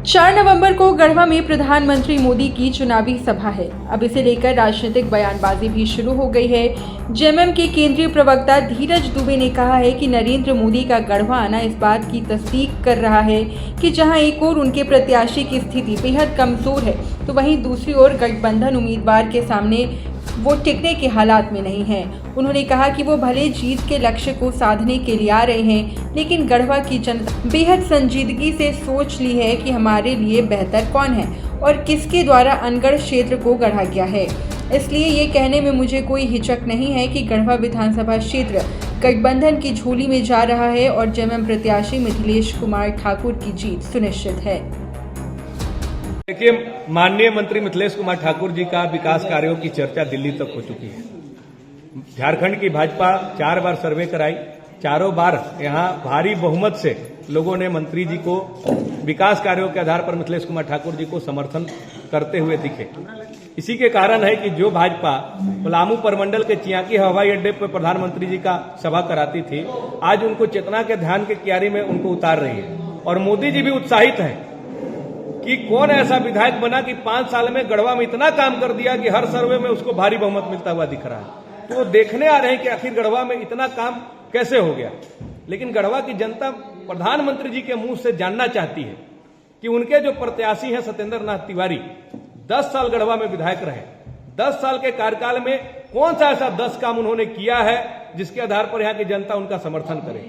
4 नवंबर को गढ़वा में प्रधानमंत्री मोदी की चुनावी सभा है। अब इसे लेकर राजनीतिक बयानबाजी भी शुरू हो गई है। जेएमएम के केंद्रीय प्रवक्ता धीरज दुबे ने कहा है कि नरेंद्र मोदी का गढ़वा आना इस बात की तस्दीक कर रहा है कि जहां एक ओर उनके प्रत्याशी की स्थिति बेहद कमजोर है, तो वहीं दूसरी ओर गठबंधन उम्मीदवार के सामने वो टिकने के हालात में नहीं हैं। उन्होंने कहा कि वो भले जीत के लक्ष्य को साधने के लिए आ रहे हैं, लेकिन गढ़वा की जनता बेहद संजीदगी से सोच ली है कि हमारे लिए बेहतर कौन है और किसके द्वारा अनगढ़ क्षेत्र को गढ़ा गया है। इसलिए ये कहने में मुझे कोई हिचक नहीं है कि गढ़वा विधानसभा क्षेत्र गठबंधन की झोली में जा रहा है और जेएमएम प्रत्याशी मिथिलेश कुमार ठाकुर की जीत सुनिश्चित है। देखिए, माननीय मंत्री मिथिलेश कुमार ठाकुर जी का विकास कार्यों की चर्चा दिल्ली तक हो चुकी है। झारखंड की भाजपा 4 बार सर्वे कराई, चारों बार यहां भारी बहुमत से लोगों ने मंत्री जी को विकास कार्यों के आधार पर मिथिलेश कुमार ठाकुर जी को समर्थन करते हुए दिखे। इसी के कारण है कि जो भाजपा पलामू परमंडल के चियाकी हवाई अड्डे पर प्रधानमंत्री जी का सभा कराती थी, आज उनको चेतना के ध्यान के क्यारी में उनको उतार रही है। और मोदी जी भी उत्साहित हैं कि कौन ऐसा विधायक बना कि 5 साल में गढ़वा में इतना काम कर दिया कि हर सर्वे में उसको भारी बहुमत मिलता हुआ दिख रहा है। तो वो देखने आ रहे हैं कि आखिर गढ़वा में इतना काम कैसे हो गया। लेकिन गढ़वा की जनता प्रधानमंत्री जी के मुंह से जानना चाहती है कि उनके जो प्रत्याशी हैं सत्येंद्र नाथ तिवारी 10 साल गढ़वा में विधायक रहे, 10 साल के कार्यकाल में कौन सा ऐसा 10 काम उन्होंने किया है जिसके आधार पर यहाँ की जनता उनका समर्थन करे।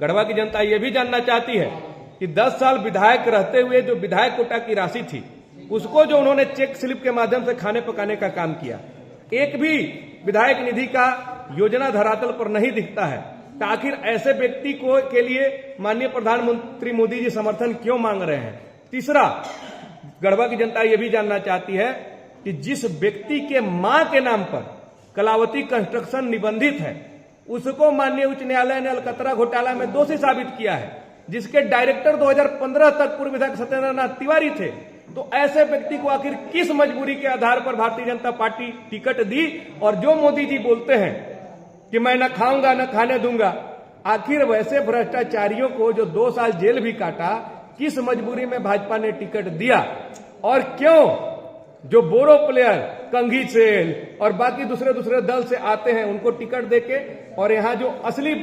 गढ़वा की जनता यह भी जानना चाहती है कि 10 साल विधायक रहते हुए जो विधायक कोटा की राशि थी उसको जो उन्होंने चेक स्लिप के माध्यम से खाने पकाने का काम किया, एक भी विधायक निधि का योजना धरातल पर नहीं दिखता है। तो आखिर ऐसे व्यक्ति को के लिए माननीय प्रधानमंत्री मोदी जी समर्थन क्यों मांग रहे हैं। तीसरा, गढ़वा की जनता यह भी जानना चाहती है कि जिस व्यक्ति के मां के नाम पर कलावती कंस्ट्रक्शन निबंधित है उसको माननीय उच्च न्यायालय ने अलकतरा घोटाला में दोषी साबित किया है, जिसके डायरेक्टर 2015 तक पूर्व विधायक सत्येंद्र नाथ तिवारी थे। तो ऐसे व्यक्ति को आखिर किस मजबूरी के आधार पर भारतीय जनता पार्टी टिकट दी। और जो मोदी जी बोलते हैं कि मैं न खाऊंगा न खाने दूंगा, आखिर वैसे भ्रष्टाचारियों को जो 2 साल जेल भी काटा, किस मजबूरी में भाजपा ने टिकट दिया। और क्यों जो बोरो प्लेयर कंघी सेल और बाकी दूसरे दल से आते हैं उनको टिकट देके, और यहाँ जो असली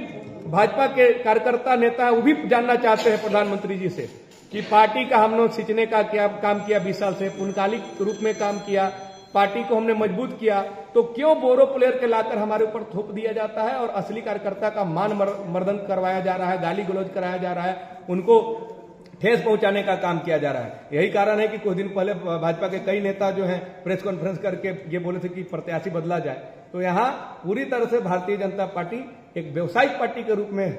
भाजपा के कार्यकर्ता नेता है वो भी जानना चाहते हैं प्रधानमंत्री जी से कि पार्टी का हमने सींचने का क्या काम किया, 20 साल से पूर्णकालिक रूप में काम किया, पार्टी को हमने मजबूत किया, तो क्यों बोरो प्लेयर के लाकर हमारे ऊपर थोप दिया जाता है और असली कार्यकर्ता का मान मर्दन करवाया जा रहा है, गाली गलौज कराया जा रहा है, उनको ठेस पहुंचाने का काम किया जा रहा है। यही कारण है कि कुछ दिन पहले भाजपा के कई नेता जो हैं प्रेस कॉन्फ्रेंस करके ये बोले थे कि प्रत्याशी बदला जाए। तो यहाँ पूरी तरह से भारतीय जनता पार्टी एक व्यवसायिक पार्टी के रूप में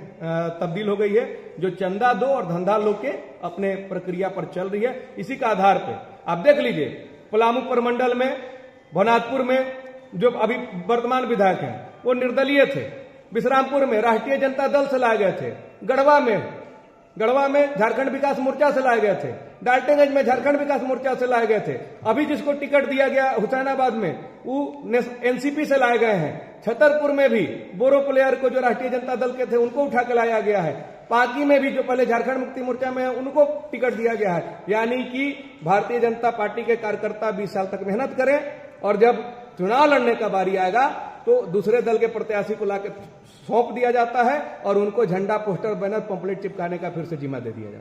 तब्दील हो गई है, जो चंदा दो और धंधा लो के अपने प्रक्रिया पर चल रही है। इसी का आधार पर आप देख लीजिए, पलामू परमंडल में, भनातपुर में जो अभी वर्तमान विधायक हैं वो निर्दलीय थे, विश्रामपुर में राष्ट्रीय जनता दल से लाए गए थे, गढ़वा में झारखंड विकास मोर्चा से लाए गए थे, डाल्टनगंज में झारखंड विकास मोर्चा से लाए गए थे, अभी जिसको टिकट दिया गया हुसैनाबाद में वो एनसीपी से लाए गए हैं, छतरपुर में भी बोरो प्लेयर को जो राष्ट्रीय जनता दल के थे उनको उठा के लाया गया है, पाकी में भी जो पहले झारखंड मुक्ति मोर्चा में है उनको टिकट दिया गया है। यानी कि भारतीय जनता पार्टी के कार्यकर्ता 20 साल तक मेहनत करें और जब चुनाव लड़ने का बारी आएगा तो दूसरे दल के प्रत्याशी को लाकर सौंप दिया जाता है और उनको झंडा, पोस्टर, बैनर, पंपलेट चिपकाने का फिर से जिम्मा दे दिया जाता है।